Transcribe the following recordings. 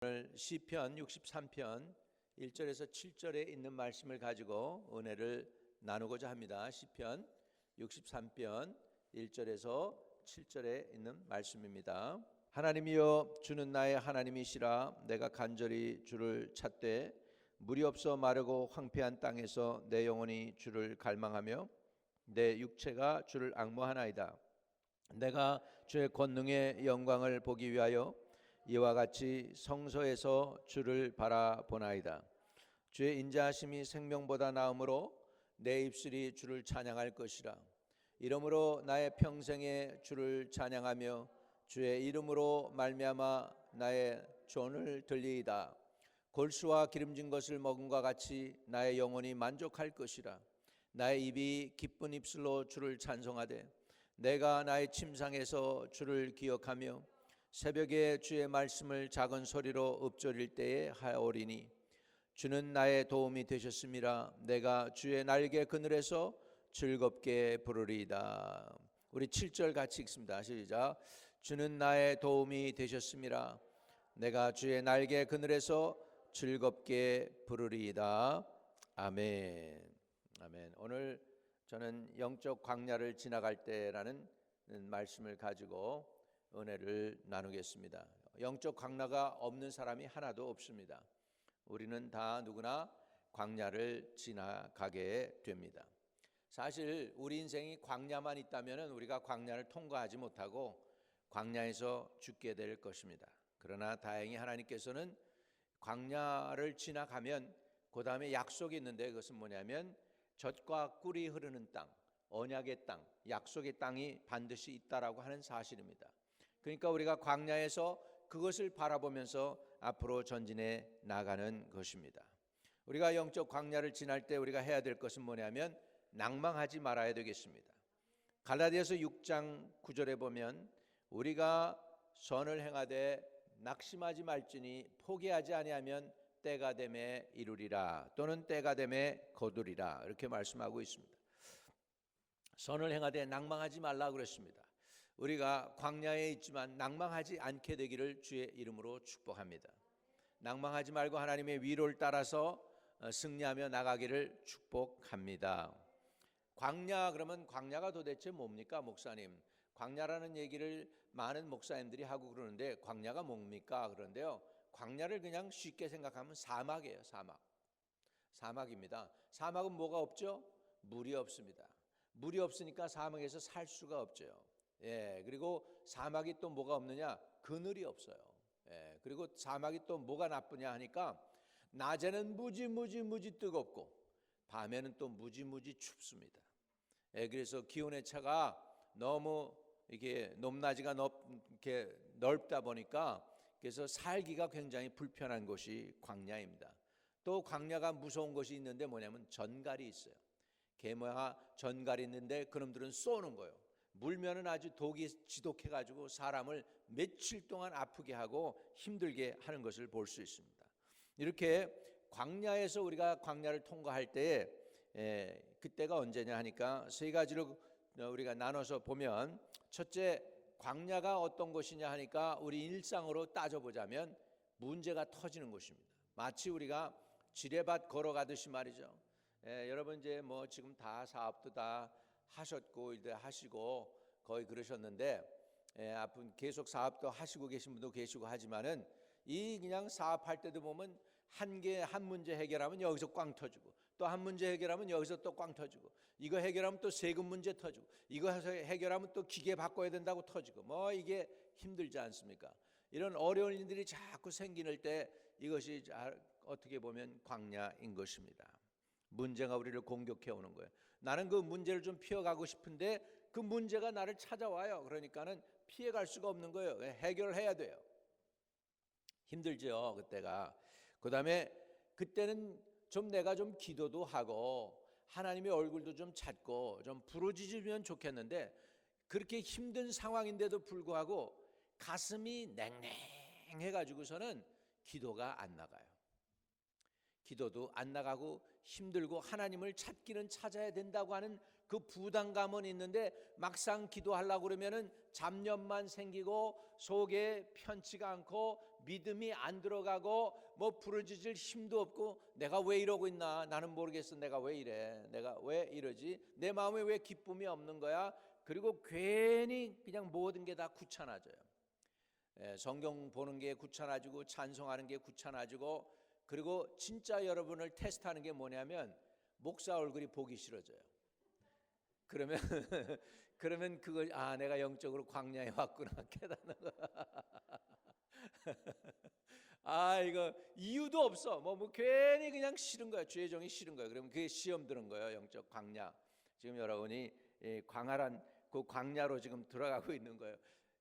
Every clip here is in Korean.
오늘 시편 63편 1절에서 7절에 있는 말씀을 가지고 은혜를 나누고자 합니다. 시편 63편 1절에서 7절에 있는 말씀입니다. 하나님이여, 주는 나의 하나님이시라. 내가 간절히 주를 찾되 물이 없어 마르고 황폐한 땅에서 내 영혼이 주를 갈망하며 내 육체가 주를 앙모하나이다. 내가 주의 권능의 영광을 보기 위하여 이와 같이 성소에서 주를 바라보나이다. 주의 인자하심이 생명보다 나으므로 내 입술이 주를 찬양할 것이라. 이러므로 나의 평생에 주를 찬양하며 주의 이름으로 말미암아 나의 존을 들리이다. 골수와 기름진 것을 먹음과 같이 나의 영혼이 만족할 것이라. 나의 입이 기쁜 입술로 주를 찬송하되 내가 나의 침상에서 주를 기억하며 새벽에 주의 말씀을 작은 소리로 읊조릴 때에 하오리니 주는 나의 도움이 되셨음이라. 내가 주의 날개 그늘에서 즐겁게 부르리이다. 우리 7절 같이 읽습니다. 시작. 주는 나의 도움이 되셨음이라. 내가 주의 날개 그늘에서 즐겁게 부르리이다. 아멘. 아멘. 오늘 저는 영적 광야를 지나갈 때라는 말씀을 가지고 은혜를 나누겠습니다. 영적 광야가 없는 사람이 하나도 없습니다. 우리는 다 누구나 광야를 지나가게 됩니다. 사실 우리 인생이 광야만 있다면 우리가 광야를 통과하지 못하고 광야에서 죽게 될 것입니다. 그러나 다행히 하나님께서는 광야를 지나가면 그 다음에 약속이 있는데, 그것은 뭐냐면 젖과 꿀이 흐르는 땅, 언약의 땅, 약속의 땅이 반드시 있다라고 하는 사실입니다. 그러니까 우리가 광야에서 그것을 바라보면서 앞으로 전진해 나가는 것입니다. 우리가 영적 광야를 지날 때 우리가 해야 될 것은 뭐냐면 낭망하지 말아야 되겠습니다. 갈라디아서 6장 9절에 보면 우리가 선을 행하되 낙심하지 말지니 포기하지 아니하면 때가 되매 이루리라, 또는 때가 되매 거두리라, 이렇게 말씀하고 있습니다. 선을 행하되 낭망하지 말라 그랬습니다. 우리가 광야에 있지만 낭망하지 않게 되기를 주의 이름으로 축복합니다. 낭망하지 말고 하나님의 위로를 따라서 승리하며 나가기를 축복합니다. 광야, 그러면 광야가 도대체 뭡니까, 목사님? 광야라는 얘기를 많은 목사님들이 하고 그러는데 광야가 뭡니까? 그런데요, 광야를 그냥 쉽게 생각하면 사막이에요. 사막입니다. 사막은 뭐가 없죠? 물이 없습니다. 물이 없으니까 사막에서 살 수가 없죠. 그리고 사막이 또 뭐가 없느냐? 그늘이 없어요. 그리고 사막이 또 뭐가 나쁘냐 하니까 낮에는 무지 뜨겁고 밤에는 또 무지 춥습니다. 그래서 기온의 차가 너무 이게 높낮이가 이렇게 넓다 보니까 그래서 살기가 굉장히 불편한 곳이 광야입니다. 또 광야가 무서운 것이 있는데 뭐냐면 전갈이 있어요. 개모야 전갈이 있는데 그놈들은 쏘는 거예요. 물면은 아주 독이 지독해가지고 사람을 며칠 동안 아프게 하고 힘들게 하는 것을 볼 수 있습니다. 이렇게 광야에서 우리가 광야를 통과할 때에 그때가 언제냐 하니까 세 가지로 우리가 나눠서 보면, 첫째, 광야가 어떤 것이냐 하니까 우리 일상으로 따져보자면 문제가 터지는 것입니다. 마치 우리가 지뢰밭 걸어가듯이 말이죠. 여러분 이제 뭐 지금 다 사업도 다 하셨고 이제 하시고 거의 그러셨는데, 앞으로 계속 사업도 하시고 계신 분도 계시고 하지만은 이 그냥 사업할 때도 보면 한 문제 해결하면 여기서 꽝 터지고, 또 한 문제 해결하면 여기서 또 꽝 터지고, 이거 해결하면 또 세금 문제 터지고, 이거 해결하면 또 기계 바꿔야 된다고 터지고, 뭐 이게 힘들지 않습니까? 이런 어려운 일들이 자꾸 생기는 때 이것이 어떻게 보면 광야인 것입니다. 문제가 우리를 공격해 오는 거예요. 나는 그 문제를 좀 피해가고 싶은데 그 문제가 나를 찾아와요. 그러니까는 피해갈 수가 없는 거예요. 해결을 해야 돼요. 힘들죠, 그때가. 그 다음에 그때는 좀 내가 좀 기도도 하고 하나님의 얼굴도 좀 찾고 좀 부르짖으면 좋겠는데, 그렇게 힘든 상황인데도 불구하고 가슴이 냉랭해가지고서는 기도가 안 나가요. 기도도 안 나가고 힘들고 하나님을 찾기는 찾아야 된다고 하는 그 부담감은 있는데 막상 기도하려고 그러면은 잡념만 생기고 속에 편치가 않고 믿음이 안 들어가고 뭐 부르짖을 힘도 없고 내가 왜 이러고 있나, 나는 모르겠어, 내가 왜 이래, 내가 왜 이러지, 내 마음에 왜 기쁨이 없는 거야. 그리고 괜히 그냥 모든 게 다 귀찮아져요. 성경 보는 게 귀찮아지고 찬송하는 게 귀찮아지고, 그리고 진짜 여러분을 테스트하는 게 뭐냐면 목사 얼굴이 보기 싫어져요. 그러면 그러면 그걸 내가 영적으로 광야에 왔구나 깨닫는 거. 이거 이유도 없어. 뭐 괜히 그냥 싫은 거야. 주의 종이 싫은 거야. 그러면 그게 시험 드는 거예요. 영적 광야. 지금 여러분이 광활한 그 광야로 지금 들어가고 있는 거예요.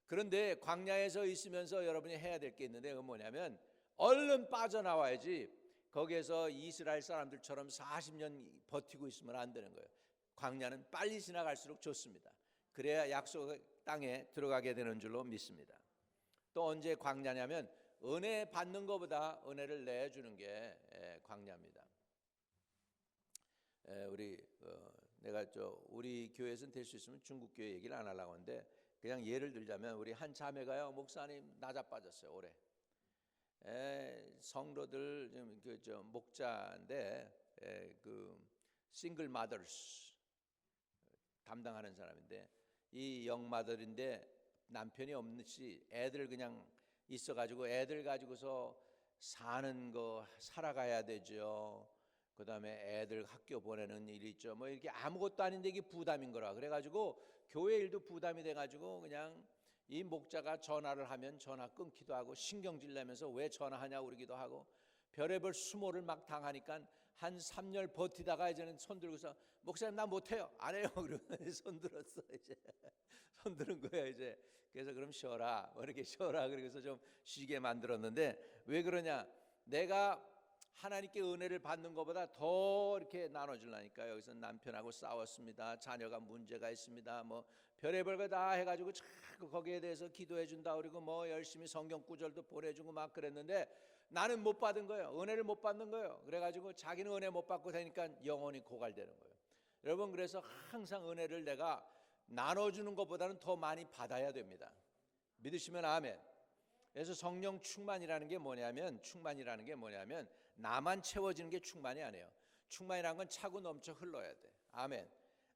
그런데 광야에서 있으면서 여러분이 해야 될 게 있는데, 그건 뭐냐면 얼른 빠져나와야지. 거기에서 이스라엘 사람들처럼 40년 버티고 있으면 안 되는 거예요. 광야는 빨리 지나갈수록 좋습니다. 그래야 약속 땅에 들어가게 되는 줄로 믿습니다. 또 언제 광야냐면 은혜 받는 것보다 은혜를 내주는 게 광야입니다. 내가 우리 교회에서는 될 수 있으면 중국 교회 얘기를 안 하려고 하는데, 그냥 예를 들자면 우리 한 자매가요, 목사님 나자빠졌어요 올해. 성도들 목자인데 그 싱글 마더스 담당하는 사람인데, 이 영마들인데 남편이 없는지 애들 그냥 있어가지고 애들 가지고서 사는 거 살아가야 되죠. 그 다음에 애들 학교 보내는 일이 있죠. 뭐 이렇게 아무것도 아닌데 이게 부담인 거라. 그래가지고 교회 일도 부담이 돼가지고 그냥 이 목자가 전화를 하면 전화 끊기도 하고 신경질 내면서 왜 전화하냐 그러기도 하고, 별의별 수모를 막 당하니까 한 3년 버티다가 이제는 손 들고서 목사님 나 못해요, 안 해요. 그러면 손 들었어. 이제 손 들은 거야 이제. 그래서 그럼 쉬어라, 이렇게 쉬어라. 그래서 좀 쉬게 만들었는데, 왜 그러냐, 내가 하나님께 은혜를 받는 것보다 더 이렇게 나눠주려니까. 여기서 남편하고 싸웠습니다, 자녀가 문제가 있습니다, 뭐 별의별 거 다 해가지고 자꾸 거기에 대해서 기도해 준다 그러고 뭐 열심히 성경 구절도 보내주고 막 그랬는데, 나는 못 받은 거예요. 은혜를 못 받는 거예요. 그래가지고 자기는 은혜 못 받고 되니까 영혼이 고갈되는 거예요. 여러분, 그래서 항상 은혜를 내가 나눠주는 것보다는 더 많이 받아야 됩니다. 믿으시면 아멘. 그래서 성령 충만이라는 게 뭐냐면 나만 채워지는 게 충만이 아니에요. 충만이라는 건 차고 넘쳐 흘러야 돼. 아멘.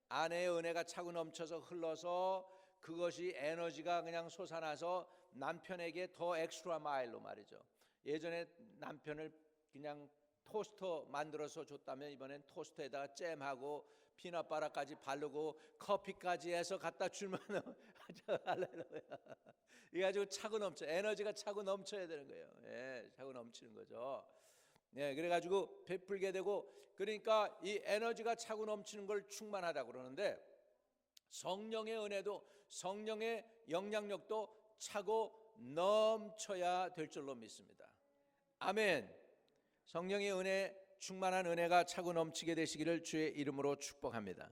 안에 은혜가 차고 넘쳐서 흘러서 그것이 에너지가 그냥 솟아나서 남편에게 더 엑스트라 마일로 말이죠. 예전에 남편을 그냥 토스터 만들어서 줬다면 이번엔 토스터에다가 잼하고 피넛바라까지 바르고 커피까지 해서 갖다 주면 할렐루야. 이거 가지고 차고 넘쳐, 에너지가 차고 넘쳐야 되는 거예요. 차고 넘치는 거죠. 그래가지고 베풀게 되고, 그러니까 이 에너지가 차고 넘치는 걸 충만하다 그러는데, 성령의 은혜도 성령의 영향력도 차고 넘쳐야 될 줄로 믿습니다. 아멘. 성령의 은혜, 충만한 은혜가 차고 넘치게 되시기를 주의 이름으로 축복합니다.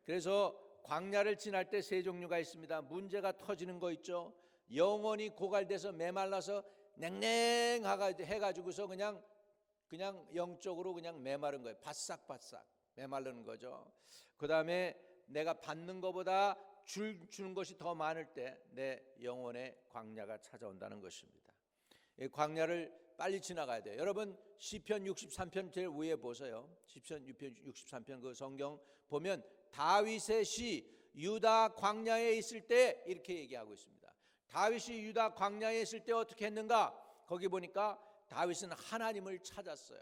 그래서 광야를 지날 때 세 종류가 있습니다. 문제가 터지는 거 있죠. 영혼이 고갈돼서 메말라서 냉랭하게 해가지고서 그냥 영적으로 그냥 메마른 거예요. 바싹바싹 메마른 거죠. 그 다음에 내가 받는 것보다 주는 것이 더 많을 때 내 영혼의 광야가 찾아온다는 것입니다. 이 광야를 빨리 지나가야 돼요. 여러분, 시편 63편 제일 위에 보세요. 시편 63편 그 성경 보면 다윗의 시 유다 광야에 있을 때 이렇게 얘기하고 있습니다. 다윗이 유다 광야에 있을 때 어떻게 했는가? 거기 보니까 다윗은 하나님을 찾았어요.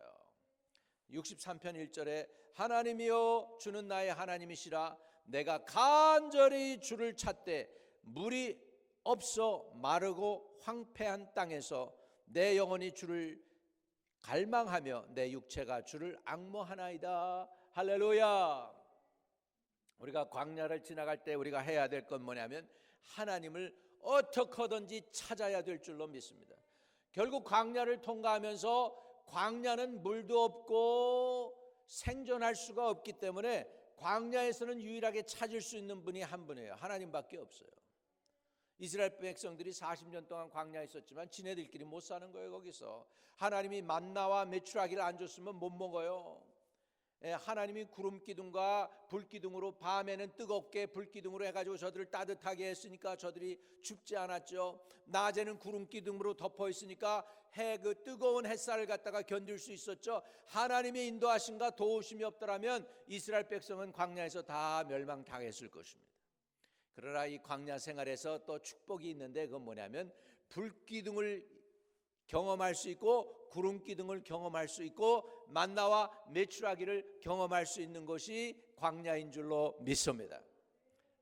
63편 1절에 하나님이여 주는 나의 하나님이시라, 내가 간절히 주를 찾되 물이 없어 마르고 황폐한 땅에서 내 영혼이 주를 갈망하며 내 육체가 주를 앙모하나이다. 할렐루야. 우리가 광야를 지나갈 때 우리가 해야 될 건 뭐냐면 하나님을 어떻게든지 찾아야 될 줄로 믿습니다. 결국 광야를 통과하면서, 광야는 물도 없고 생존할 수가 없기 때문에 광야에서는 유일하게 찾을 수 있는 분이 한 분이에요. 하나님밖에 없어요. 이스라엘 백성들이 40년 동안 광야에 있었지만 지네들끼리 못 사는 거예요. 거기서 하나님이 만나와 메추라기를 안 줬으면 못 먹어요. 하나님이 구름 기둥과 불 기둥으로 밤에는 뜨겁게 불 기둥으로 해가지고 저들을 따뜻하게 했으니까 저들이 춥지 않았죠. 낮에는 구름 기둥으로 덮어 있으니까 그 뜨거운 햇살을 갖다가 견딜 수 있었죠. 하나님의 인도하심과 도우심이 없더라면 이스라엘 백성은 광야에서 다 멸망당했을 것입니다. 그러나 이 광야 생활에서 또 축복이 있는데 그건 뭐냐면 불 기둥을 경험할 수 있고 구름 기둥을 경험할 수 있고 만나와 메추라기를 경험할 수 있는 것이 광야인 줄로 믿습니다.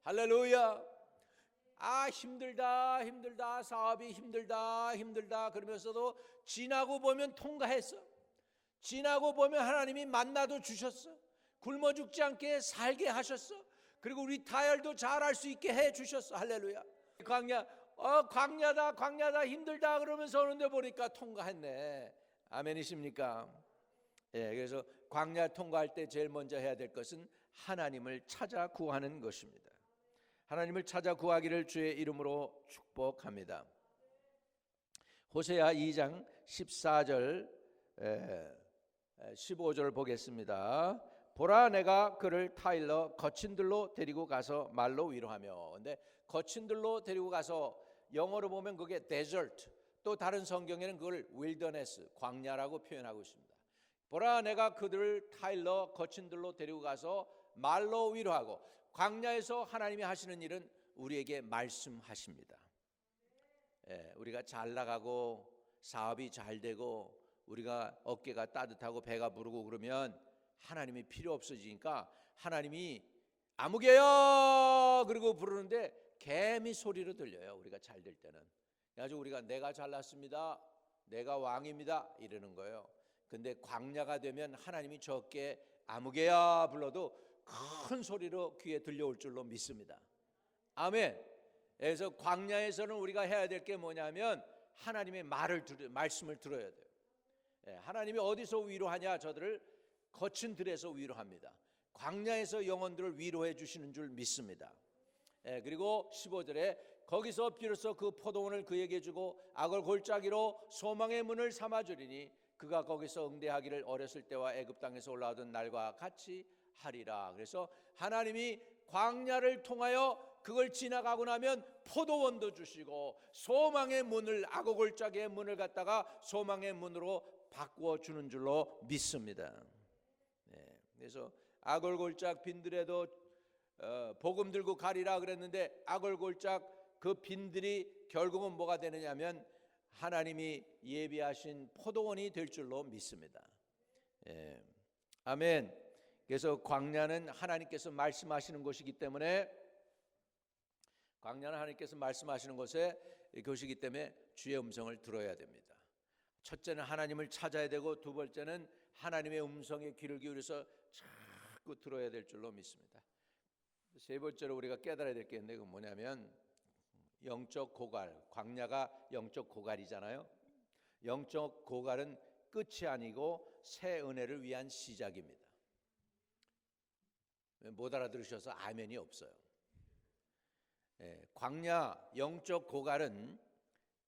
할렐루야. 힘들다 사업이 힘들다 그러면서도 지나고 보면 통과했어. 지나고 보면 하나님이 만나도 주셨어. 굶어 죽지 않게 살게 하셨어. 그리고 우리 다혈도 잘할 수 있게 해 주셨어. 할렐루야. 광야다 힘들다 그러면서 오는데 보니까 통과했네. 아멘이십니까? 그래서 광야 통과할 때 제일 먼저 해야 될 것은 하나님을 찾아 구하는 것입니다. 하나님을 찾아 구하기를 주의 이름으로 축복합니다. 호세아 2장 14절 15절 보겠습니다. 보라 내가 그를 타일러 거친 들로 데리고 가서 말로 위로하며. 근데 거친 들로 데리고 가서 영어로 보면 그게 desert, 또 다른 성경에는 그걸 wilderness, 광야라고 표현하고 있습니다. 보라 내가 그들을 타일러 거친 들로 데리고 가서 말로 위로하고. 광야에서 하나님이 하시는 일은 우리에게 말씀하십니다. 우리가 잘 나가고 사업이 잘 되고 우리가 어깨가 따뜻하고 배가 부르고 그러면 하나님이 필요 없어지니까 하나님이 아무개요 그리고 부르는데 개미 소리로 들려요. 우리가 잘 될 때는. 그래가지고 우리가 내가 잘났습니다, 내가 왕입니다 이러는 거예요. 근데 광야가 되면 하나님이 적게 아무개야 불러도 큰 소리로 귀에 들려올 줄로 믿습니다. 아멘. 그래서 광야에서는 우리가 해야 될 게 뭐냐면 하나님의 말씀을 들어야 돼요. 하나님이 어디서 위로하냐? 저들을 거친 들에서 위로합니다. 광야에서 영혼들을 위로해 주시는 줄 믿습니다. 그리고 15절에 거기서 비로소 그 포도원을 그에게 주고 악을 골짜기로 소망의 문을 삼아주리니 그가 거기서 응대하기를 어렸을 때와 애굽 땅에서 올라오던 날과 같이 하리라. 그래서 하나님이 광야를 통하여 그걸 지나가고 나면 포도원도 주시고 소망의 문을, 악을 골짜기의 문을 갖다가 소망의 문으로 바꾸어 주는 줄로 믿습니다. 그래서 악을골짝 빈들에도 복음 들고 가리라 그랬는데 악을골짝 그 빈들이 결국은 뭐가 되느냐면 하나님이 예비하신 포도원이 될 줄로 믿습니다. 아멘. 그래서 광야는 하나님께서 말씀하시는 곳이기 때문에 것이기 때문에 주의 음성을 들어야 됩니다. 첫째는 하나님을 찾아야 되고 두 번째는 하나님의 음성에 귀를 기울여서 자꾸 들어야 될 줄로 믿습니다. 세 번째로 우리가 깨달아야 될 게 있는데 그건 뭐냐면 영적 고갈. 광야가 영적 고갈이잖아요. 영적 고갈은 끝이 아니고 새 은혜를 위한 시작입니다. 못 알아들으셔서 아멘이 없어요. 광야 영적 고갈은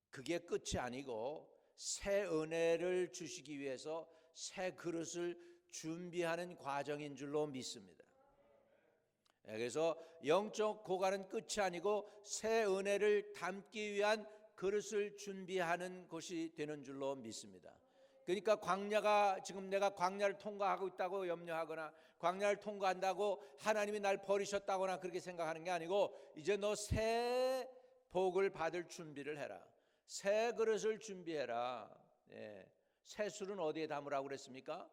그게 끝이 아니고 새 은혜를 주시기 위해서 새 그릇을 준비하는 과정인 줄로 믿습니다. 그래서 영적 고갈은 끝이 아니고 새 은혜를 담기 위한 그릇을 준비하는 것이 되는 줄로 믿습니다. 그러니까 광야가 지금 내가 광야를 통과하고 있다고 염려하거나 광야를 통과한다고 하나님이 날 버리셨다거나 그렇게 생각하는 게 아니고 이제 너 새 복을 받을 준비를 해라. 새 그릇을 준비해라. 새 술은 어디에 담으라고 그랬습니까?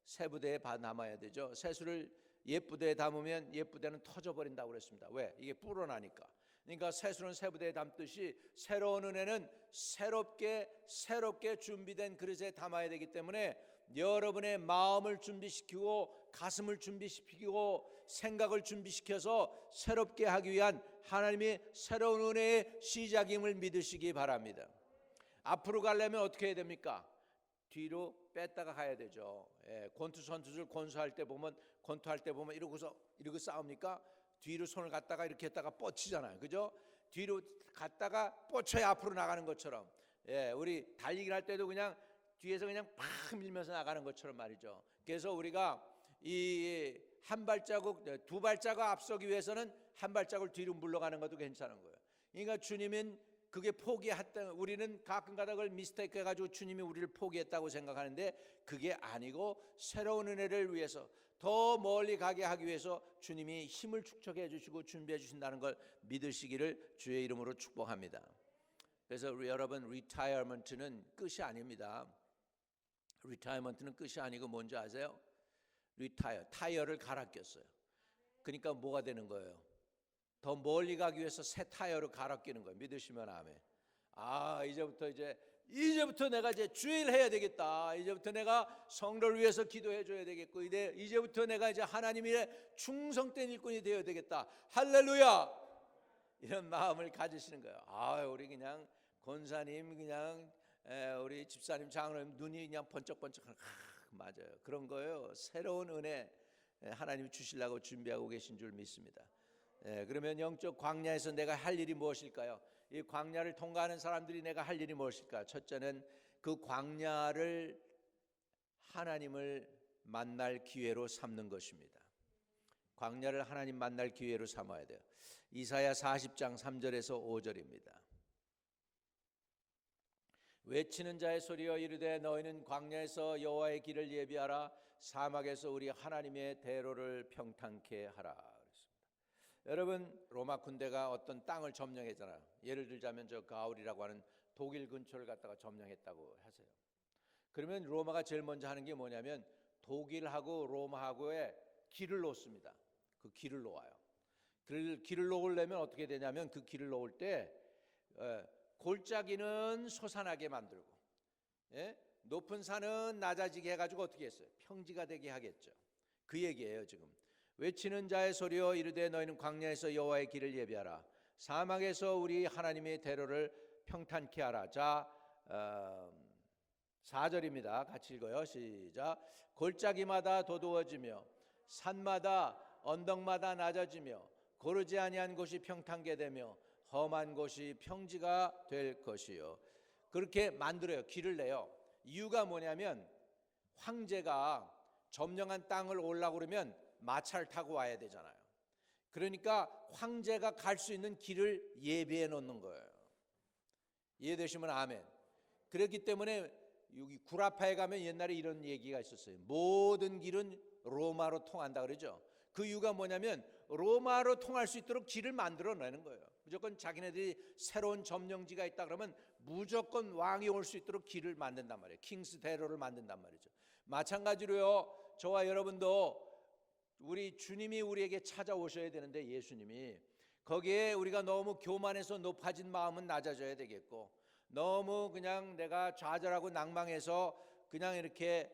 새 부대에 담아야 되죠. 새 술을 옛 부대에 담으면 옛 부대는 터져버린다고 그랬습니다. 왜? 이게 불어나니까. 그러니까 새 술은 새 부대에 담듯이 새로운 은혜는 새롭게 준비된 그릇에 담아야 되기 때문에 여러분의 마음을 준비시키고 가슴을 준비시키고 생각을 준비시켜서 새롭게 하기 위한 하나님의 새로운 은혜의 시작임을 믿으시기 바랍니다. 앞으로 가려면 어떻게 해야 됩니까? 뒤로 뺐다가 가야 되죠. 권투선수들 권투할 때 보면 이러고 싸웁니까? 뒤로 손을 갖다가 이렇게 했다가 뻗치잖아요. 그죠? 뒤로 갔다가 뻗쳐야 앞으로 나가는 것처럼. 우리 달리기 할 때도 그냥 뒤에서 그냥 팍 밀면서 나가는 것처럼 말이죠. 그래서 우리가 이 한 발자국, 두 발자국 앞서기 위해서는 한 발자국을 뒤로 물러가는 것도 괜찮은 거예요. 그러니까 주님은 그게 포기했다. 우리는 가끔가다 그걸 미스테이크 해가지고 주님이 우리를 포기했다고 생각하는데 그게 아니고 새로운 은혜를 위해서 더 멀리 가게 하기 위해서 주님이 힘을 축적해 주시고 준비해 주신다는 걸 믿으시기를 주의 이름으로 축복합니다. 그래서 여러분, 리타이어먼트는 끝이 아닙니다. 리타이어먼트는 끝이 아니고 뭔지 아세요? 타이어를 갈아 꼈어요. 그러니까 뭐가 되는 거예요? 더 멀리 가기 위해서 새 타이어로 갈아 끼는 거예요. 믿으시면 아멘. 이제부터 내가 이제 주일 해야 되겠다. 이제부터 내가 성도를 위해서 기도해 줘야 되겠고, 이제부터 내가 이제 하나님의 충성된 일꾼이 되어야 되겠다. 할렐루야! 이런 마음을 가지시는 거예요. 우리 그냥 권사님, 그냥 우리 집사님, 장로님 눈이 그냥 번쩍번쩍. 맞아요. 그런 거예요. 새로운 은혜 하나님이 주시려고 준비하고 계신 줄 믿습니다. 그러면 영적 광야에서 내가 할 일이 무엇일까요? 이 광야를 통과하는 사람들이 내가 할 일이 무엇일까? 첫째는 그 광야를 하나님을 만날 기회로 삼는 것입니다. 광야를 하나님 만날 기회로 삼아야 돼요. 이사야 40장 3절에서 5절입니다. 외치는 자의 소리여 이르되 너희는 광야에서 여호와의 길을 예비하라. 사막에서 우리 하나님의 대로를 평탄케 하라. 그렇습니다. 여러분, 로마 군대가 어떤 땅을 점령했잖아요. 예를 들자면 저 가울이라고 하는 독일 근처를 갖다가 점령했다고 하세요. 그러면 로마가 제일 먼저 하는 게 뭐냐면 독일하고 로마하고의 길을 놓습니다. 그 길을 놓아요. 길을 놓으려면 어떻게 되냐면 그 길을 놓을 때 골짜기는 솟아나게 만들고, 높은 산은 낮아지게 해가지고 어떻게 했어요? 평지가 되게 하겠죠. 그 얘기예요. 지금 외치는 자의 소리여 이르되 너희는 광야에서 여호와의 길을 예비하라. 사막에서 우리 하나님의 대로를 평탄케 하라. 자, 4절입니다. 같이 읽어요. 시작. 골짜기마다 도두어지며 산마다 언덕마다 낮아지며 고르지 아니한 곳이 평탄게 되며 험한 곳이 평지가 될 것이요. 그렇게 만들어요. 길을 내요. 이유가 뭐냐면 황제가 점령한 땅을 오려고 그러면 마차를 타고 와야 되잖아요. 그러니까 황제가 갈 수 있는 길을 예비해 놓는 거예요. 이해되시면 아멘. 그렇기 때문에 여기 구라파에 가면 옛날에 이런 얘기가 있었어요. 모든 길은 로마로 통한다 그러죠. 그 이유가 뭐냐면 로마로 통할 수 있도록 길을 만들어내는 거예요. 무조건 자기네들이 새로운 점령지가 있다 그러면 무조건 왕이 올 수 있도록 길을 만든단 말이에요. 킹스 대로를 만든단 말이죠. 마찬가지로요, 저와 여러분도 우리 주님이 우리에게 찾아오셔야 되는데, 예수님이 거기에 우리가 너무 교만해서 높아진 마음은 낮아져야 되겠고, 너무 그냥 내가 좌절하고 낭망해서 그냥 이렇게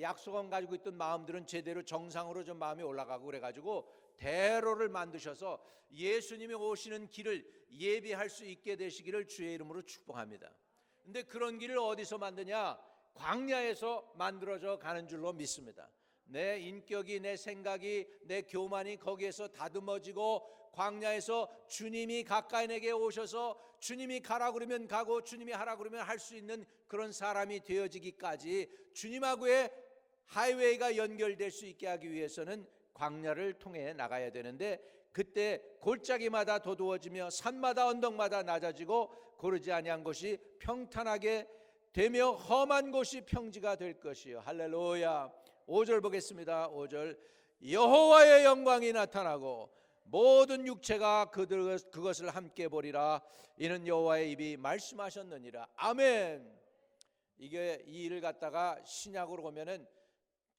약속은 가지고 있던 마음들은 제대로 정상으로 좀 마음이 올라가고 그래가지고 대로를 만드셔서 예수님이 오시는 길을 예비할 수 있게 되시기를 주의 이름으로 축복합니다. 근데 그런 길을 어디서 만드냐? 광야에서 만들어져 가는 줄로 믿습니다. 내 인격이, 내 생각이, 내 교만이 거기에서 다듬어지고 광야에서 주님이 가까이 내게 오셔서 주님이 가라 그러면 가고 주님이 하라 그러면 할 수 있는 그런 사람이 되어지기까지 주님하고의 하이웨이가 연결될 수 있게 하기 위해서는 광야를 통해 나가야 되는데, 그때 골짜기마다 도두어지며 산마다 언덕마다 낮아지고 고르지 아니한 곳이 평탄하게 되며 험한 곳이 평지가 될 것이요. 할렐루야. 5절 보겠습니다. 5절. 여호와의 영광이 나타나고 모든 육체가 그것을 함께 보리라. 이는 여호와의 입이 말씀하셨느니라. 아멘. 이게 이 일을 갖다가 신약으로 보면은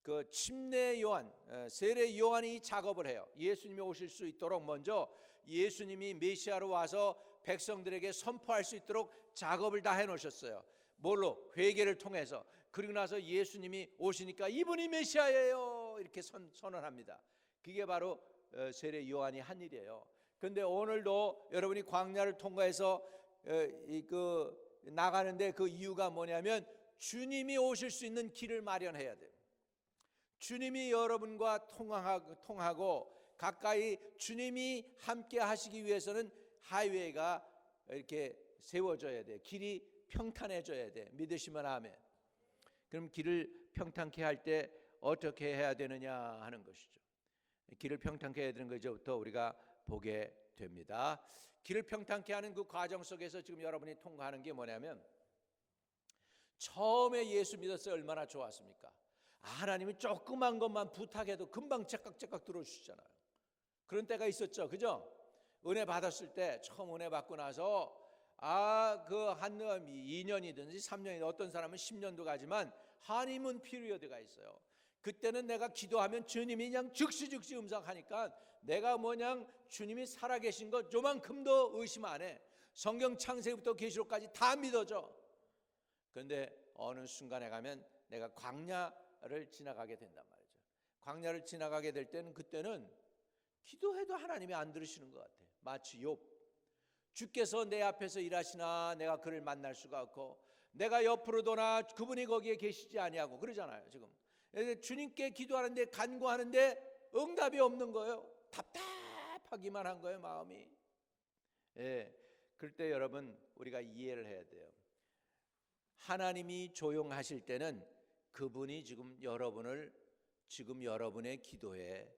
그 침례 요한, 세례 요한이 작업을 해요. 예수님이 오실 수 있도록 먼저 예수님이 메시아로 와서 백성들에게 선포할 수 있도록 작업을 다 해놓으셨어요. 뭘로? 회개를 통해서. 그리고 나서 예수님이 오시니까 이분이 메시아예요 이렇게 선언합니다. 그게 바로 세례 요한이 한 일이에요. 그런데 오늘도 여러분이 광야를 통과해서 나가는데 그 이유가 뭐냐면 주님이 오실 수 있는 길을 마련해야 돼요. 주님이 여러분과 통하고 가까이 주님이 함께 하시기 위해서는 하이웨이가 이렇게 세워져야 돼. 길이 평탄해져야 돼. 믿으시면 아멘. 그럼 길을 평탄케 할 때 어떻게 해야 되느냐 하는 것이죠. 길을 평탄케 해야 되는 것부터 우리가 보게 됩니다. 길을 평탄케 하는 그 과정 속에서 지금 여러분이 통과하는 게 뭐냐면, 처음에 예수 믿었을 때 얼마나 좋았습니까? 하나님이 조그만 것만 부탁해도 금방 째깍째깍 들어주시잖아요. 그런 때가 있었죠, 그죠? 은혜 받았을 때, 처음 은혜 받고 나서 그 한 2년이든지 3년이든 어떤 사람은 10년도 가지만 하니문 피리어드가 있어요. 그때는 내가 기도하면 주님이 그냥 즉시 음성하니까 내가 뭐냐 주님이 살아계신 것 요만큼도 의심 안 해. 성경 창세기부터 계시록까지 다 믿어져. 그런데 어느 순간에 가면 내가 광야를 지나가게 된단 말이죠. 광야를 지나가게 될 때는, 그때는 기도해도 하나님이 안 들으시는 것 같아. 마치 욥, 주께서 내 앞에서 일하시나 내가 그를 만날 수가 없고 내가 옆으로 도나 그분이 거기에 계시지 아니하고 그러잖아요. 지금 주님께 기도하는데, 간구하는데 응답이 없는 거예요. 답답하기만 한 거예요, 마음이. 그럴 때 여러분, 우리가 이해를 해야 돼요. 하나님이 조용하실 때는 그분이 지금 여러분의 기도에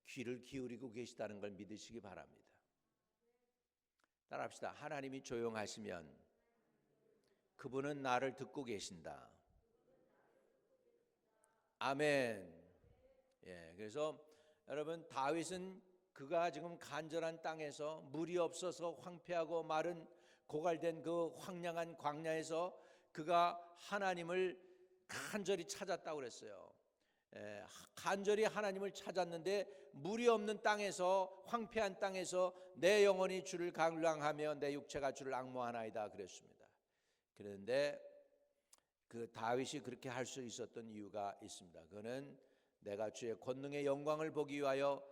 귀를 기울이고 계시다는 걸 믿으시기 바랍니다. 따라합시다. 하나님이 조용하시면 그분은 나를 듣고 계신다. 아멘. 그래서 여러분, 다윗은 그가 지금 간절한 땅에서, 물이 없어서 황폐하고 마른 고갈된 그 황량한 광야에서 그가 하나님을 간절히 찾았다고 그랬어요. 간절히 하나님을 찾았는데 물이 없는 땅에서, 황폐한 땅에서 내 영혼이 주를 갈망하며 내 육체가 주를 앙모하나이다 그랬습니다. 그런데 그 다윗이 그렇게 할 수 있었던 이유가 있습니다. 그는 내가 주의 권능의 영광을 보기 위하여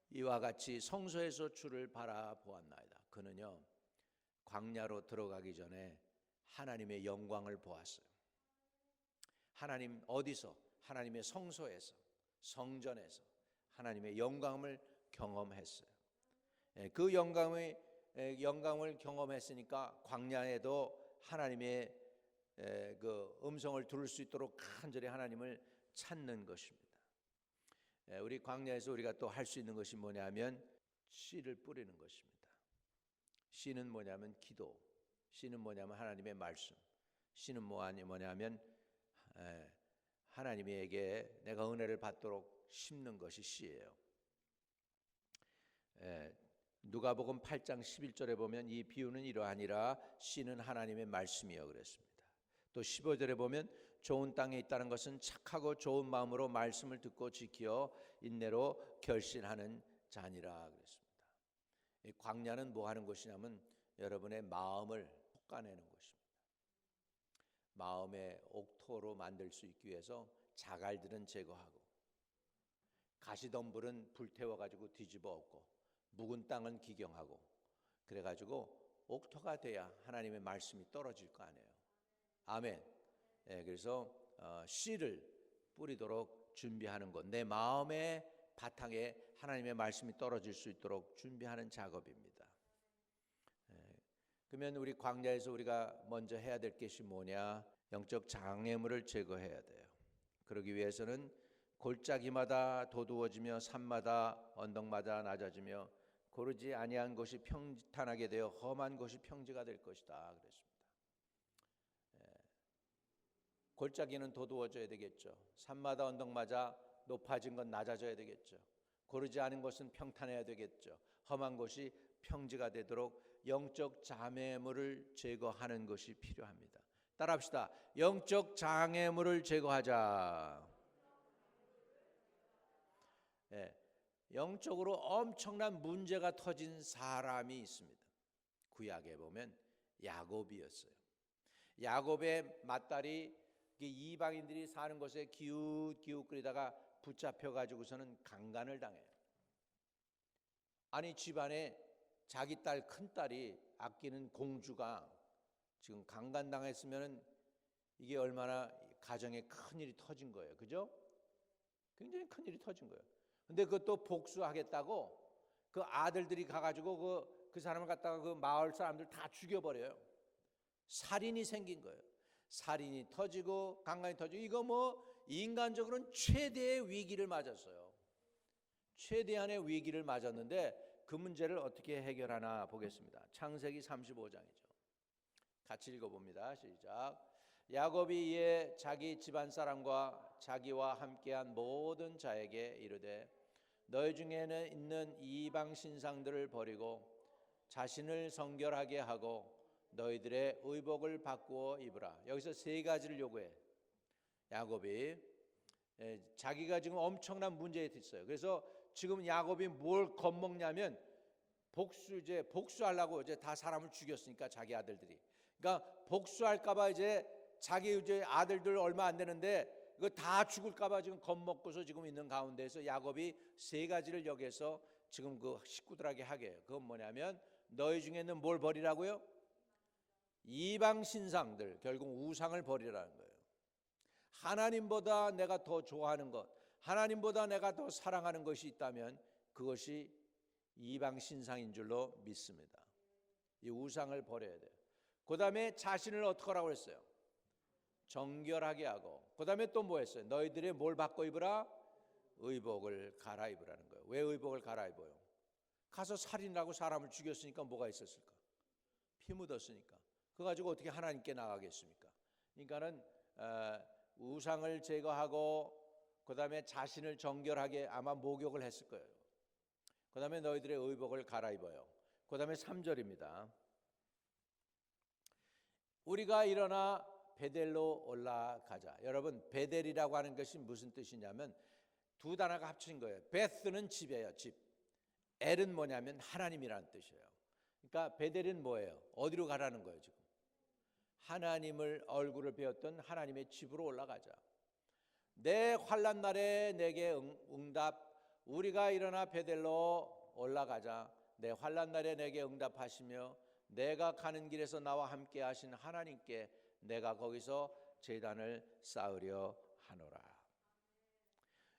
이와 같이 성소에서 주를 바라보았나이다. 그는요, 광야로 들어가기 전에 하나님의 영광을 보았어요. 하나님 어디서? 하나님의 성소에서, 성전에서 하나님의 영광을 경험했어요. 그 영광을 경험했으니까 광야에도 하나님의 그 음성을 들을 수 있도록 간절히 하나님을 찾는 것입니다. 우리 광야에서 우리가 또 할 수 있는 것이 뭐냐면 씨를 뿌리는 것입니다. 씨는 뭐냐면 기도, 씨는 뭐냐면 하나님의 말씀, 씨는 뭐냐면 하나님에게 내가 은혜를 받도록 심는 것이 씨예요. 누가복음 8장 11절에 보면 이 비유는 이러하니라, 씨는 하나님의 말씀이요 그랬습니다. 또 15절에 보면 좋은 땅에 있다는 것은 착하고 좋은 마음으로 말씀을 듣고 지켜 인내로 결실하는 자니라 그랬습니다. 이 광야는 뭐 하는 것이냐면 여러분의 마음을 솎아내는 것입니다. 마음의 옥토로 만들 수 있기 위해서 자갈들은 제거하고 가시덤불은 불태워가지고 뒤집어 엎고 묵은 땅은 기경하고, 그래가지고 옥토가 돼야 하나님의 말씀이 떨어질 거 아니에요. 아멘. 그래서 씨를 뿌리도록 준비하는 것, 내 마음의 바탕에 하나님의 말씀이 떨어질 수 있도록 준비하는 작업입니다. 그러면 우리 광야에서 우리가 먼저 해야 될 것이 뭐냐? 영적 장애물을 제거해야 돼요. 그러기 위해서는 골짜기마다 도두어지며 산마다 언덕마다 낮아지며 고르지 아니한 것이 평탄하게 되어 험한 것이 평지가 될 것이다 그랬습니다. 골짜기는 도두어져야 되겠죠. 산마다 언덕마다 높아진 건 낮아져야 되겠죠. 고르지 않은 것은 평탄해야 되겠죠. 험한 것이 평지가 되도록 영적 장애물을 제거하는 것이 필요합니다. 따라합시다. 영적 장애물을 제거하자. 영적으로 엄청난 문제가 터진 사람이 있습니다. 구약에 보면 야곱이었어요. 야곱의 맏딸이 이방인들이 사는 곳에 기웃기웃거리다가 붙잡혀가지고서는 강간을 당해요. 아니, 집안에 자기 딸, 큰딸이 아끼는 공주가 지금 강간당했으면 이게 얼마나 가정에 큰일이 터진 거예요. 그죠? 굉장히 큰일이 터진 거예요. 근데 그것도 복수하겠다고 그 아들들이 가가지고 그 사람을 갖다가 그 마을 사람들 다 죽여버려요. 살인이 생긴 거예요. 살인이 터지고 강간이 터지고 이거 뭐 인간적으로는 최대의 위기를 맞았어요. 최대한의 위기를 맞았는데 그 문제를 어떻게 해결하나 보겠습니다. 창세기 35장이죠. 같이 읽어봅니다. 시작. 야곱이 이에 자기 집안 사람과 자기와 함께한 모든 자에게 이르되 너희 중에는 있는 이방 신상들을 버리고 자신을 성결하게 하고 너희들의 의복을 바꾸어 입으라. 여기서 세 가지를 요구해. 야곱이 자기가 지금 엄청난 문제에 있어요. 그래서 지금 야곱이 뭘 겁먹냐면 복수하려고 이제 다 사람을 죽였으니까 자기 아들들이. 그러니까 복수할까봐 이제 자기 이제 아들들 얼마 안 되는데 이거 다 죽을까봐 지금 겁먹고서 지금 있는 가운데서 야곱이 세 가지를 여기서 지금 그 식구들에게 하게 해요. 그건 뭐냐면 너희 중에는 뭘 버리라고요? 이방 신상들, 결국 우상을 버리라는 거예요. 하나님보다 내가 더 좋아하는 것, 하나님보다 내가 더 사랑하는 것이 있다면 그것이 이방 신상인 줄로 믿습니다. 이 우상을 버려야 돼요. 그 다음에 자신을 어떻게 하라고 했어요? 정결하게 하고, 그 다음에 또 뭐 했어요? 너희들의 뭘 바꿔 입으라? 의복을 갈아입으라는 거예요. 왜 의복을 갈아입어요? 가서 살인하고 사람을 죽였으니까 뭐가 있었을까? 피 묻었으니까. 그거 가지고 어떻게 하나님께 나가겠습니까? 그러니까는 우상을 제거하고 그 다음에 자신을 정결하게 아마 목욕을 했을 거예요. 그 다음에 너희들의 의복을 갈아입어요. 그 다음에 3절입니다. 우리가 일어나 베델로 올라가자. 여러분 베델이라고 하는 것이 무슨 뜻이냐면 두 단어가 합친 거예요. 베스는 집이에요. 집. 엘은 뭐냐면 하나님이라는 뜻이에요. 그러니까 베델은 뭐예요? 어디로 가라는 거예요 지금? 하나님을 얼굴을 배웠던 하나님의 집으로 올라가자. 내 환난 날에 내게 응답. 우리가 일어나 베델로 올라가자. 내 환난 날에 내게 응답하시며 내가 가는 길에서 나와 함께 하신 하나님께 내가 거기서 제단을 쌓으려 하노라.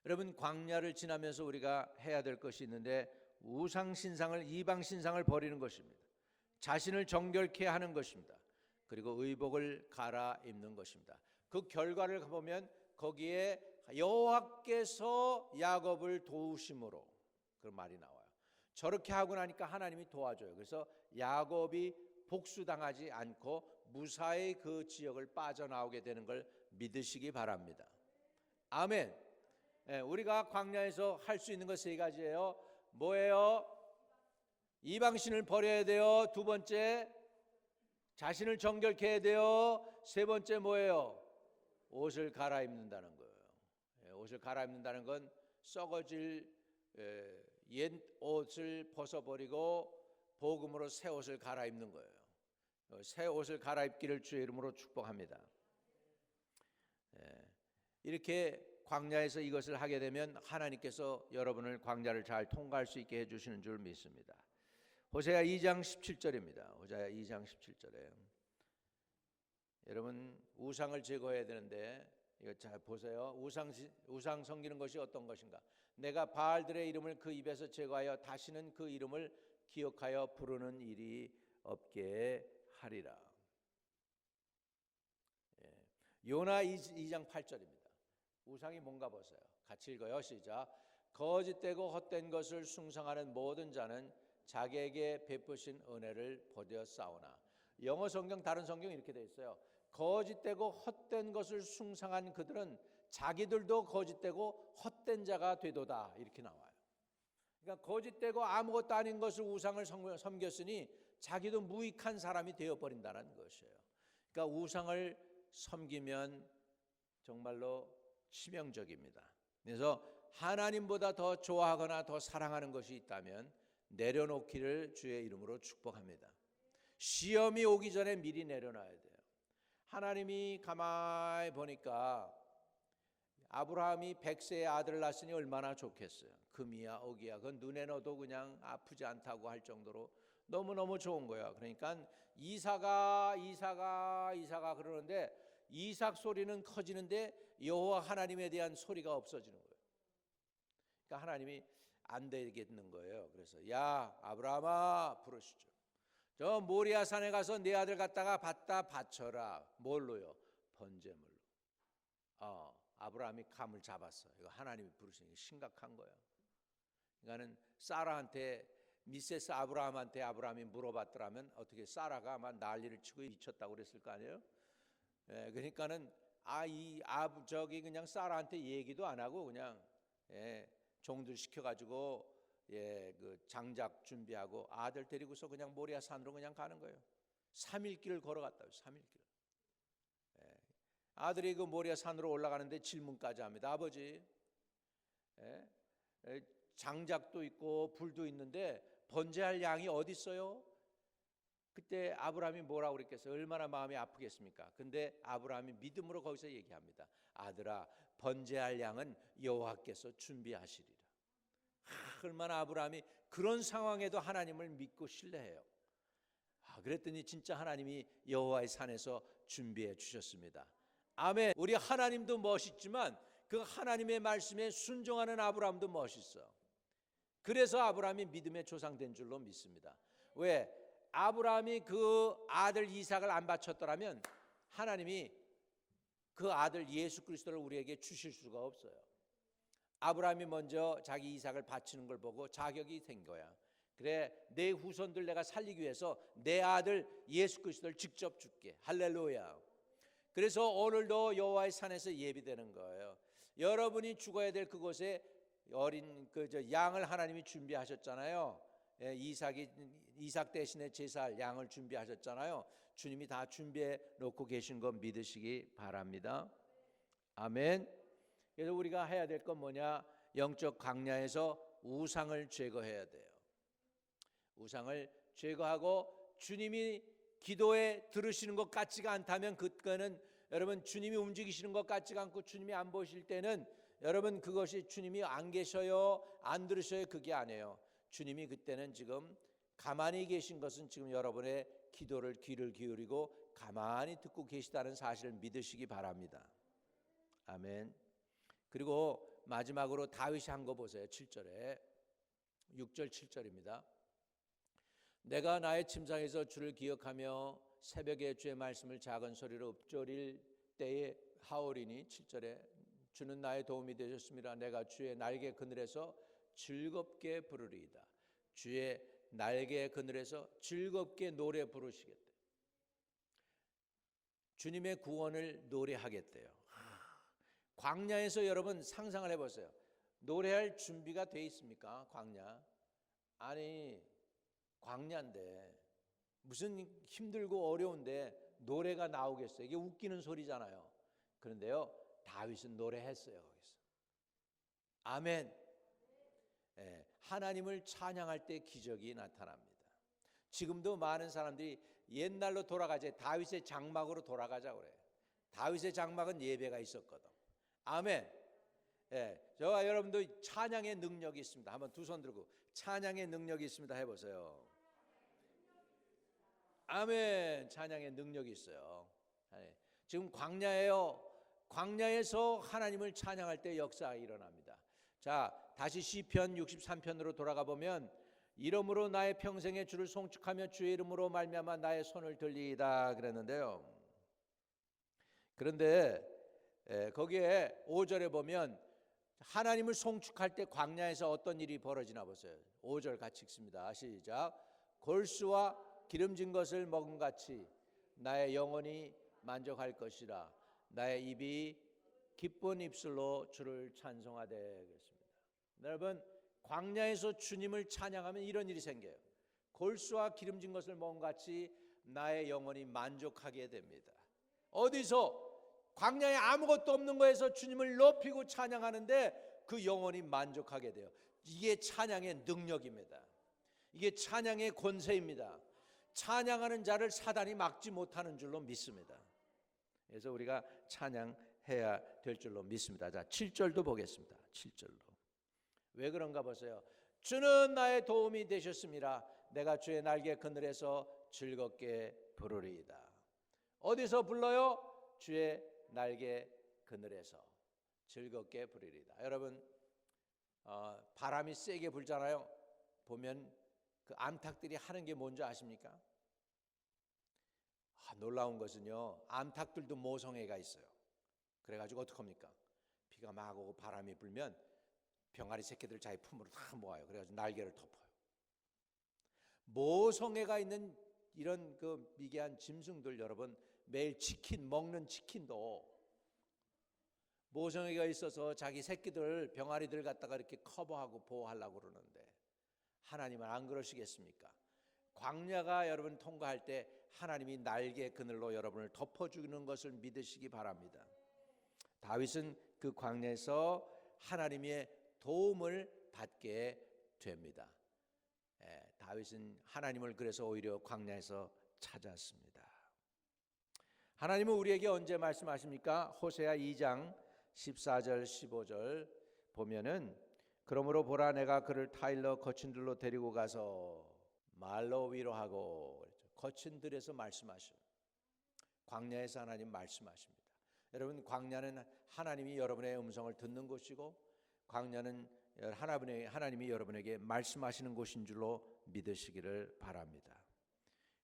여러분 광야를 지나면서 우리가 해야 될 것이 있는데 우상 신상을 이방 신상을 버리는 것입니다. 자신을 정결케 하는 것입니다. 그리고 의복을 갈아입는 것입니다. 그 결과를 보면 거기에 여호와께서 야곱을 도우심으로 그 말이 나와요. 저렇게 하고 나니까 하나님이 도와줘요. 그래서 야곱이 복수당하지 않고 무사히 그 지역을 빠져나오게 되는 걸 믿으시기 바랍니다. 아멘. 우리가 광야에서 할 수 있는 것 세 가지예요. 뭐예요? 이방신을 버려야 돼요. 두 번째, 자신을 정결케 해야 돼요. 세 번째 뭐예요? 옷을 갈아입는다는 거예요. 옷을 갈아입는다는 건 썩어질 옛 옷을 벗어버리고 복음으로 새 옷을 갈아입는 거예요. 새 옷을 갈아입기를 주의 이름으로 축복합니다. 이렇게 광야에서 이것을 하게 되면 하나님께서 여러분을 광야를 잘 통과할 수 있게 해주시는 줄 믿습니다. 호세아 2장 17절입니다. 호세아 2장 17절에 여러분 우상을 제거해야 되는데 이거 잘 보세요. 우상 섬기는 것이 어떤 것인가? 내가 바알들의 이름을 그 입에서 제거하여 다시는 그 이름을 기억하여 부르는 일이 없게 하리라. 요나 2장 8절입니다. 우상이 뭔가 보세요. 같이 읽어요. 시작. 거짓되고 헛된 것을 숭상하는 모든 자는 자기에게 베푸신 은혜를 버려 싸우나. 영어 성경 다른 성경 이렇게 돼 있어요. 거짓되고 헛된 것을 숭상한 그들은 자기들도 거짓되고 헛된 자가 되도다. 이렇게 나와요. 그러니까 거짓되고 아무것도 아닌 것을 우상을 섬겼으니 자기도 무익한 사람이 되어버린다는 것이에요. 그러니까 우상을 섬기면 정말로 치명적입니다. 그래서 하나님보다 더 좋아하거나 더 사랑하는 것이 있다면 내려놓기를 주의 이름으로 축복합니다. 시험이 오기 전에 미리 내려놔야 돼요. 하나님이 가만히 보니까 아브라함이 100세의 아들을 낳았으니 얼마나 좋겠어요. 금이야 오기야 그건 눈에 넣어도 그냥 아프지 않다고 할 정도로 너무너무 좋은 거야. 그러니까 이사가 그러는데 이삭 소리는 커지는데 여호와 하나님에 대한 소리가 없어지는 거예요. 그러니까 하나님이 안 되겠는 거예요. 그래서 야 아브라함아 부르시죠. 저 모리아 산에 가서 네 아들 갖다가 바쳐라. 뭘로요? 번제물로. 아브라함이 감을 잡았어. 이거 하나님이 부르시는 게 심각한 거예요. 그러니까는 사라한테 미세스 아브라함한테 아브라함이 물어봤더라면 어떻게 사라가 아마 난리를 치고 미쳤다고 그랬을 거 아니에요. 그러니까는 저기 그냥 사라한테 얘기도 안 하고 그냥 종들 시켜가지고 그 장작 준비하고 아들 데리고서 그냥 모리아 산으로 그냥 가는 거예요. 3일 길을 걸어갔다고요. 3일 길. 아들이 그 모리아 산으로 올라가는데 질문까지 합니다. 아버지, 장작도 있고 불도 있는데 번제할 양이 어디 있어요? 그때 아브라함이 뭐라고 그랬겠어요? 얼마나 마음이 아프겠습니까? 근데 아브라함이 믿음으로 거기서 얘기합니다. 아들아, 번제할 양은 여호와께서 준비하시리라. 얼마나 아브라함이 그런 상황에도 하나님을 믿고 신뢰해요. 그랬더니 진짜 하나님이 여호와의 산에서 준비해 주셨습니다. 아멘. 우리 하나님도 멋있지만 그 하나님의 말씀에 순종하는 아브라함도 멋있어. 그래서 아브라함이 믿음의 조상 된 줄로 믿습니다. 왜? 아브라함이 그 아들 이삭을 안 바쳤더라면 하나님이 그 아들 예수 그리스도를 우리에게 주실 수가 없어요. 아브라함이 먼저 자기 이삭을 바치는 걸 보고 자격이 된 거야. 그래, 내 후손들 내가 살리기 위해서 내 아들 예수 그리스도를 직접 줄게. 할렐루야. 그래서 오늘도 여호와의 산에서 예비되는 거예요. 여러분이 죽어야 될 그곳에 어린 양을 하나님이 준비하셨잖아요. 이삭 대신에 제사할 양을 준비하셨잖아요. 주님이 다 준비해 놓고 계신 거 믿으시기 바랍니다. 아멘. 그래서 우리가 해야 될 건 뭐냐? 영적 광야에서 우상을 제거해야 돼요. 우상을 제거하고 주님이 기도에 들으시는 것 같지가 않다면 그거는 여러분 주님이 움직이시는 것 같지가 않고 주님이 안 보실 때는 여러분 그것이 주님이 안 계셔요, 안 들으셔요, 그게 아니에요. 주님이 그때는 지금 가만히 계신 것은 지금 여러분의 기도를 귀를 기울이고 가만히 듣고 계시다는 사실을 믿으시기 바랍니다. 아멘. 그리고 마지막으로 다윗이 한 거 보세요. 7절에 6절 7절입니다. 내가 나의 침상에서 주를 기억하며 새벽에 주의 말씀을 작은 소리로 읊조릴 때에 하오리니 7절에 주는 나의 도움이 되셨습니다. 내가 주의 날개 그늘에서 즐겁게 부르리이다. 주의 날개 그늘에서 즐겁게 노래 부르시겠대. 주님의 구원을 노래하겠대요. 광야에서 여러분 상상을 해보세요. 노래할 준비가 돼 있습니까? 광야. 아니 광야인데 무슨 힘들고 어려운데 노래가 나오겠어요? 이게 웃기는 소리잖아요. 그런데요 다윗은 노래했어요. 거기서. 아멘. 하나님을 찬양할 때 기적이 나타납니다. 지금도 많은 사람들이 옛날로 돌아가자, 다윗의 장막으로 돌아가자고 그래요. 다윗의 장막은 예배가 있었거든. 아멘. 저와 여러분도 찬양의 능력이 있습니다. 한번 두 손 들고 찬양의 능력이 있습니다 해보세요. 아멘. 찬양의 능력이 있어요. 지금 광야예요. 광야에서 하나님을 찬양할 때 역사가 일어납니다. 자, 다시 시편 63편으로 돌아가 보면 이름으로 나의 평생의 주를 송축하며 주의 이름으로 말미암아 나의 손을 들리이다 그랬는데요. 그런데 거기에 5절에 보면 하나님을 송축할 때 광야에서 어떤 일이 벌어지나 보세요. 5절 같이 읽습니다. 시작. 골수와 기름진 것을 먹은 같이 나의 영혼이 만족할 것이라. 나의 입이 기쁜 입술로 주를 찬송하되 그랬습니다. 여러분 광야에서 주님을 찬양하면 이런 일이 생겨요. 골수와 기름진 것을 먹은 같이 나의 영혼이 만족하게 됩니다. 어디서? 광야에 아무것도 없는 거에서 주님을 높이고 찬양하는데 그 영혼이 만족하게 돼요. 이게 찬양의 능력입니다. 이게 찬양의 권세입니다. 찬양하는 자를 사단이 막지 못하는 줄로 믿습니다. 그래서 우리가 찬양해야 될 줄로 믿습니다. 자, 7절도 보겠습니다. 7절로. 왜 그런가 보세요. 주는 나의 도움이 되셨습니다. 내가 주의 날개 그늘에서 즐겁게 부르리이다. 어디서 불러요? 주의 날개 그늘에서 즐겁게 부르리이다. 여러분 바람이 세게 불잖아요. 보면 그 암탉들이 하는 게 뭔지 아십니까? 놀라운 것은요, 암탉들도 모성애가 있어요. 그래가지고 어떡합니까? 비가 막 오고 바람이 불면 병아리 새끼들 자기 품으로 다 모아요. 그래가지고 날개를 덮어요. 모성애가 있는 이런 그 미개한 짐승들, 여러분, 매일 치킨 먹는 치킨도 모성애가 있어서 자기 새끼들 병아리들 갖다가 이렇게 커버하고 보호하려고 그러는데 하나님은 안 그러시겠습니까? 광야가 여러분 통과할 때 하나님이 날개 그늘로 여러분을 덮어주는 것을 믿으시기 바랍니다. 다윗은 그 광야에서 하나님의 도움을 받게 됩니다. 다윗은 하나님을 그래서 오히려 광야에서 찾았습니다. 하나님은 우리에게 언제 말씀하십니까? 호세아 2장 14절 15절 보면은 그러므로 보라 내가 그를 타일러 거친 들로 데리고 가서 말로 위로하고, 거친 들에서 말씀하셔요. 광야에서 하나님 말씀하십니다. 여러분, 광야는 하나님이 여러분의 음성을 듣는 곳이고 광야는 하나님이 여러분에게 말씀하시는 곳인 줄로 믿으시기를 바랍니다.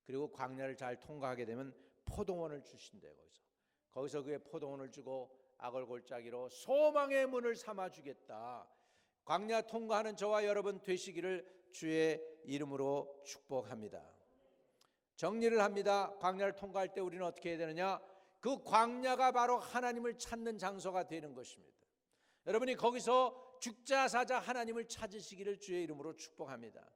그리고 광야를 잘 통과하게 되면 포도원을 주신대요. 거기서 그의 포도원을 주고 아골골짜기로 소망의 문을 삼아주겠다. 광야 통과하는 저와 여러분 되시기를 주의 이름으로 축복합니다. 정리를 합니다. 광야를 통과할 때 우리는 어떻게 해야 되느냐? 그 광야가 바로 하나님을 찾는 장소가 되는 것입니다. 여러분이 거기서 죽자 사자 하나님을 찾으시기를 주의 이름으로 축복합니다.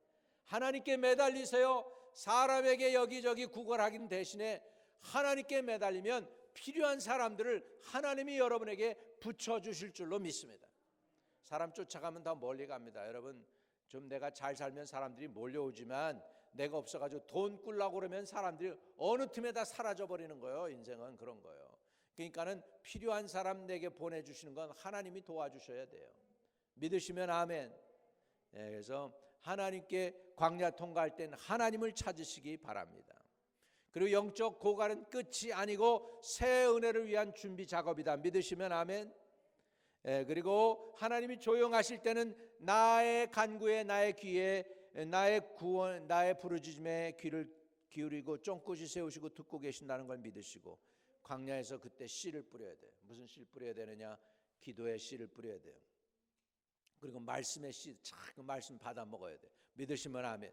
하나님께 매달리세요. 사람에게 여기저기 구걸하긴 대신에 하나님께 매달리면 필요한 사람들을 하나님이 여러분에게 붙여주실 줄로 믿습니다. 사람 쫓아가면 더 멀리 갑니다. 여러분, 좀 내가 잘 살면 사람들이 몰려오지만 내가 없어가지고 돈 꿀라고 그러면 사람들이 어느 틈에 다 사라져버리는 거예요. 인생은 그런 거예요. 그러니까는 필요한 사람 내게 보내주시는 건 하나님이 도와주셔야 돼요. 믿으시면 아멘. 그래서 하나님께 광야 통과할 때는 하나님을 찾으시기 바랍니다. 그리고 영적 고갈은 끝이 아니고 새 은혜를 위한 준비 작업이다. 믿으시면 아멘. 그리고 하나님이 조용하실 때는 나의 간구에, 나의 귀에, 나의 구원, 나의 부르짖음에 귀를 기울이고 쫑긋이 세우시고 듣고 계신다는 걸 믿으시고 광야에서 그때 씨를 뿌려야 돼요. 무슨 씨를 뿌려야 되느냐? 기도의 씨를 뿌려야 돼요. 그리고 말씀의 씨, 그 말씀 받아 먹어야 돼요. 믿으시면 아멘.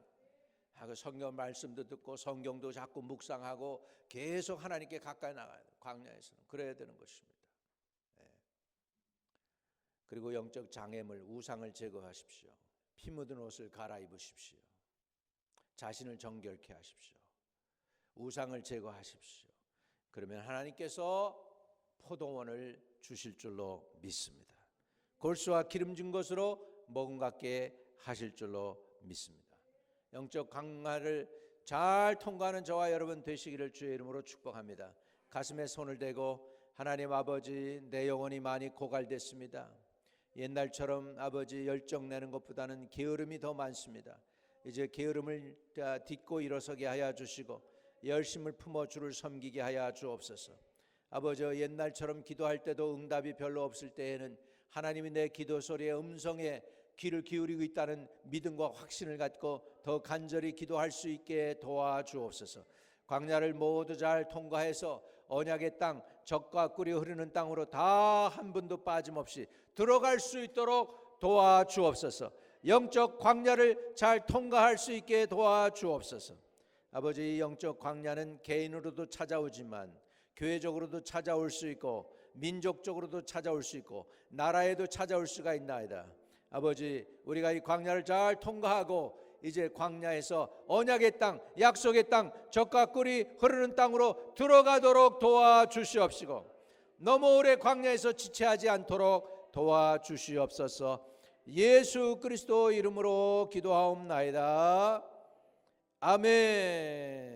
하고 성경 말씀도 듣고 성경도 자꾸 묵상하고 계속 하나님께 가까이 나가야 돼요. 광야에서는 그래야 되는 것입니다. 그리고 영적 장애물, 우상을 제거하십시오. 피 묻은 옷을 갈아입으십시오. 자신을 정결케 하십시오. 우상을 제거하십시오. 그러면 하나님께서 포도원을 주실 줄로 믿습니다. 골수와 기름진 것으로 먹음 같게 하실 줄로 믿습니다. 영적 광야를 잘 통과하는 저와 여러분 되시기를 주의 이름으로 축복합니다. 가슴에 손을 대고 하나님 아버지, 내 영혼이 많이 고갈됐습니다. 옛날처럼 아버지 열정 내는 것보다는 게으름이 더 많습니다. 이제 게으름을 딛고 일어서게 하여 주시고 열심을 품어 주를 섬기게 하여 주옵소서. 아버지, 옛날처럼 기도할 때도 응답이 별로 없을 때에는 하나님이 내 기도 소리의 음성에 귀를 기울이고 있다는 믿음과 확신을 갖고 더 간절히 기도할 수 있게 도와주옵소서. 광야를 모두 잘 통과해서 언약의 땅, 젖과 꿀이 흐르는 땅으로 다 한 분도 빠짐없이 들어갈 수 있도록 도와주옵소서. 영적 광야를 잘 통과할 수 있게 도와주옵소서. 아버지, 영적 광야는 개인으로도 찾아오지만 교회적으로도 찾아올 수 있고 민족적으로도 찾아올 수 있고 나라에도 찾아올 수가 있나이다. 아버지, 우리가 이 광야를 잘 통과하고 이제 광야에서 언약의 땅, 약속의 땅, 젖과 꿀이 흐르는 땅으로 들어가도록 도와주시옵시고 너무 오래 광야에서 지체하지 않도록 도와주시옵소서. 예수 그리스도 이름으로 기도하옵나이다. 아멘.